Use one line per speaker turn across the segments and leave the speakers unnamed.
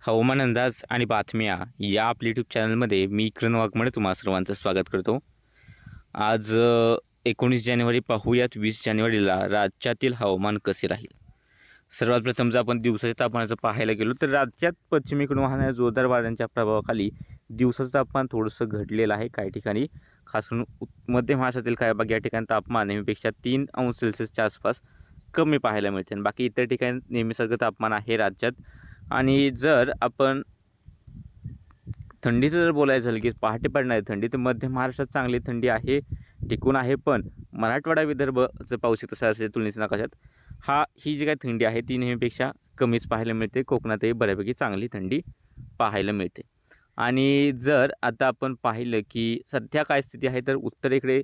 हवामान अंदाज आणि बातम्या या आपल्या यूट्यूब चॅनलमध्ये मी किरण वाघमोडे तुम्हा सर्वांचं स्वागत करतो। आज 19 जानेवारी पाहूयात 20 जानेवारीला राज्यातील हवामान कसे राहील। सर्वात प्रथम जर आपण दिवसाच्या तापमानाचं पाहायला गेलो तर राज्यात पश्चिमेकडून वाहणाऱ्या जोरदार वाऱ्यांच्या प्रभावाखाली दिवसाचं तापमान थोडंसं घटलेलं आहे। काही ठिकाणी खास करून मध्य महाराष्ट्रातील काही भाग या ठिकाणी तापमान नेहमीपेक्षा 3 अंश सेल्सिअसच्या आसपास कमी पाहायला मिळते आणि बाकी इतर ठिकाणी नेहमीसारखं तापमान आहे राज्यात। आणि जर आपण थंडीचं जर बोलायचं झालं की पहाटे पडणारी थंडी तर मध्य महाराष्ट्रात चांगली थंडी आहे, टिकून आहे। पण मराठवाडा विदर्भचं पाहू शकतो सरासरी तुलनेच्या नकाशात ही जी काही थंडी आहे ती नेहमीपेक्षा कमीच पाहायला मिळते। कोकणातही बऱ्यापैकी चांगली थंडी पाहायला मिळते। आणि जर आता आपण पाहिलं की सध्या काय स्थिती आहे तर उत्तरेकडे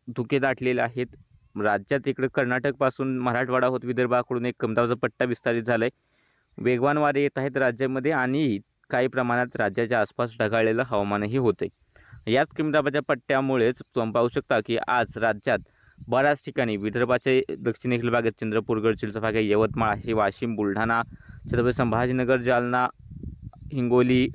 धुके दाटलेले आहेत। राज्यात इकडे कर्नाटकपासून मराठवाडा होत विदर्भाकडून एक कमदावचा पट्टा विस्तारित झाला आहे। वेगवान वारे येत आहेत राज्यामध्ये आणि काही प्रमाणात राज्याच्या आसपास ढगाळलेलं हवामानही होते। याच कमी दाबाच्या पट्ट्यामुळेच तुम्ही पाहू शकता की आज राज्यात बऱ्याच ठिकाणी विदर्भाचे दक्षिणेकडील भागात चंद्रपूर, गडचिरोलीचा भाग आहे, यवतमाळ आहे, वाशिम, बुलढाणा, छत्रपती संभाजीनगर, जालना, हिंगोली,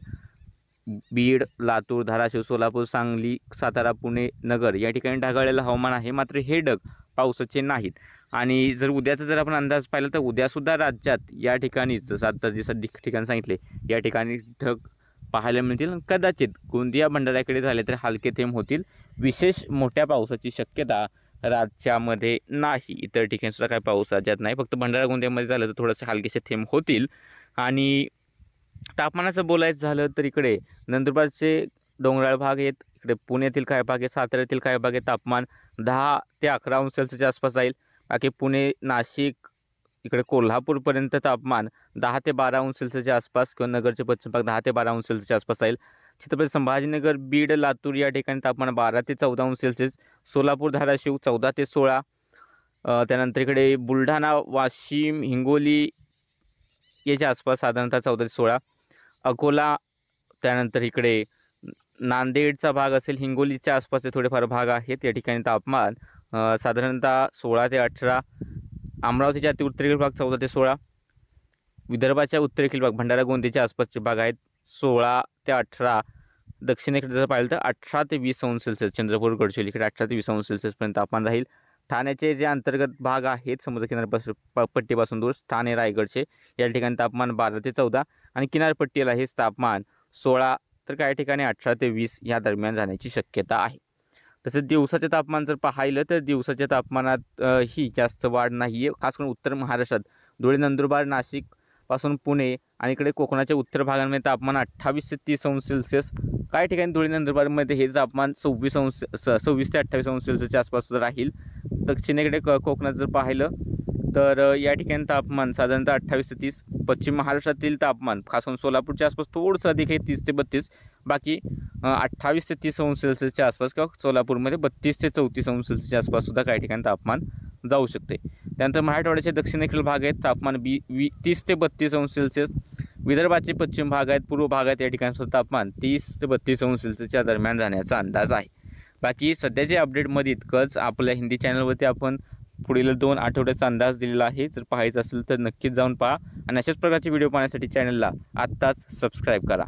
बीड, लातूर, धाराशिव, सोलापूर, सांगली, सातारा, पुणे, नगर या ठिकाणी ढगाळलेलं हवामान आहे। मात्र हे ढग पावसाचे नाहीत। आणि जर उद्याचा जर आपण अंदाज पाहिला तर उद्यासुद्धा राज्यात या ठिकाणीच जसं आता जसं ठिकाण सांगितले या ठिकाणी ढग पाहायला मिळतील। कदाचित गोंदिया भंडाऱ्याकडे झाले तर हलके थेंब होतील। विशेष मोठ्या पावसाची शक्यता राज्यामध्ये नाही। इतर ठिकाणी सुद्धा काही पाऊस राज्यात नाही, फक्त भंडारा गोंदियामध्ये झालं तर थोडेसे हलकेसे थेंब होतील। आणि तापमानाचं बोलायचं झालं तर इकडे नंदुरबारचे डोंगराळ भाग आहेत, इकडे पुण्यातील काही भाग आहेत, साताऱ्यातील काही भाग आहेत, तापमान 10 ते 11 अंश सेल्सिअसच्या आसपास जाईल। बाकी पुणे, नाशिक, इकडे कोल्हापूरपर्यंत तापमान 10 ते 12 अंश सेल्सिअसच्या आसपास किंवा नगरचे पश्चिम भाग 10 ते 12 अंश सेल्सिअसच्या आसपास जाईल। छत्रपती संभाजीनगर, बीड, लातूर या ठिकाणी तापमान 12 ते 14 अंश सेल्सिअस, सोलापूर, धाराशिव 14 ते 16, त्यानंतर इकडे बुलढाणा, वाशिम, हिंगोली याच्या आसपास साधारणतः 14 ते 16, अकोला, त्यानंतर इकडे नांदेडचा भाग असेल, हिंगोलीच्या आसपासचे थोडेफार भाग आहेत, या ठिकाणी तापमान साधारणतः 16 ते 18, अमरावतीच्या अति उत्तरेकडील भाग 14 ते 16, विदर्भाच्या उत्तरेकडील भाग भंडारा गोंदियाच्या आसपासचे भाग आहेत 16 ते 18, दक्षिणेकडे जर पाहिलं तर 18 ते 20 अंश सेल्सिअस, चंद्रपूर, गडचिरोली इकडे 18 ते 20 अंश सेल्सिअसपर्यंत तापमान राहील। ठाण्याचे जे अंतर्गत भाग आहेत समुद्र किनारपासून पट्टीपासून दूर ठाणे, रायगडचे या ठिकाणी तापमान 12 ते 14 आणि किनारपट्टीला हेच तापमान 16 तर काही ठिकाणी 18 ते 20 या दरम्यान जाण्याची शक्यता आहे। तसंच दिवसाचे तापमान जर पाहिलं तर दिवसाच्या तापमानात ही जास्त वाढ नाही आहे। खास करून उत्तर महाराष्ट्रात धुळे, नंदुरबार, नाशिक पासून पुणे आणि इकडे कोकणाच्या उत्तर भागांमध्ये तापमान 28 ते 30 अंश सेल्सिअस, काही ठिकाणी धुळे, नंदुरबारमध्ये हे तापमान 26 ते 28 अंश सेल्सिअसच्या आसपास राहील। दक्षिणेकडे कोकणात जर पाहिलं तर या ठिकाणी तापमान साधारणतः 28 ते 30, पश्चिम महाराष्ट्रातील तापमान खास करून सोलापूरच्या आसपास थोडंसं अधिक आहे 30 ते 32, बाकी 28 ते 30 अंश सेल्सिअसच्या आसपास किंवा सोलापूरमध्ये 32 ते 34 अंश सेल्सिअसच्या आसपास सुद्धा काही ठिकाणी तापमान जाऊ शकते। त्यानंतर मराठवाड्याचे दक्षिणेकडील भाग आहेत, तापमान 30 ते 32 अंश सेल्सिअस, विदर्भाचे पश्चिम भाग आहेत, पूर्व भाग आहेत, या ठिकाणी सुद्धा तापमान 30 ते 32 अंश सेल्सिअसच्या दरम्यान जाण्याचा अंदाज आहे। बाकी सध्याच्या अपडेटमध्ये इतकंच। आपल्या हिंदी चॅनलवरती आपण पुढील 2 आठवड्याचा अंदाज दिलेला आहे, जर पाहायचं असेल तर नक्कीच जाऊन पहा आणि अशाच प्रकारचे व्हिडिओ पाहण्यासाठी चॅनलला आत्ताच सबस्क्राईब करा।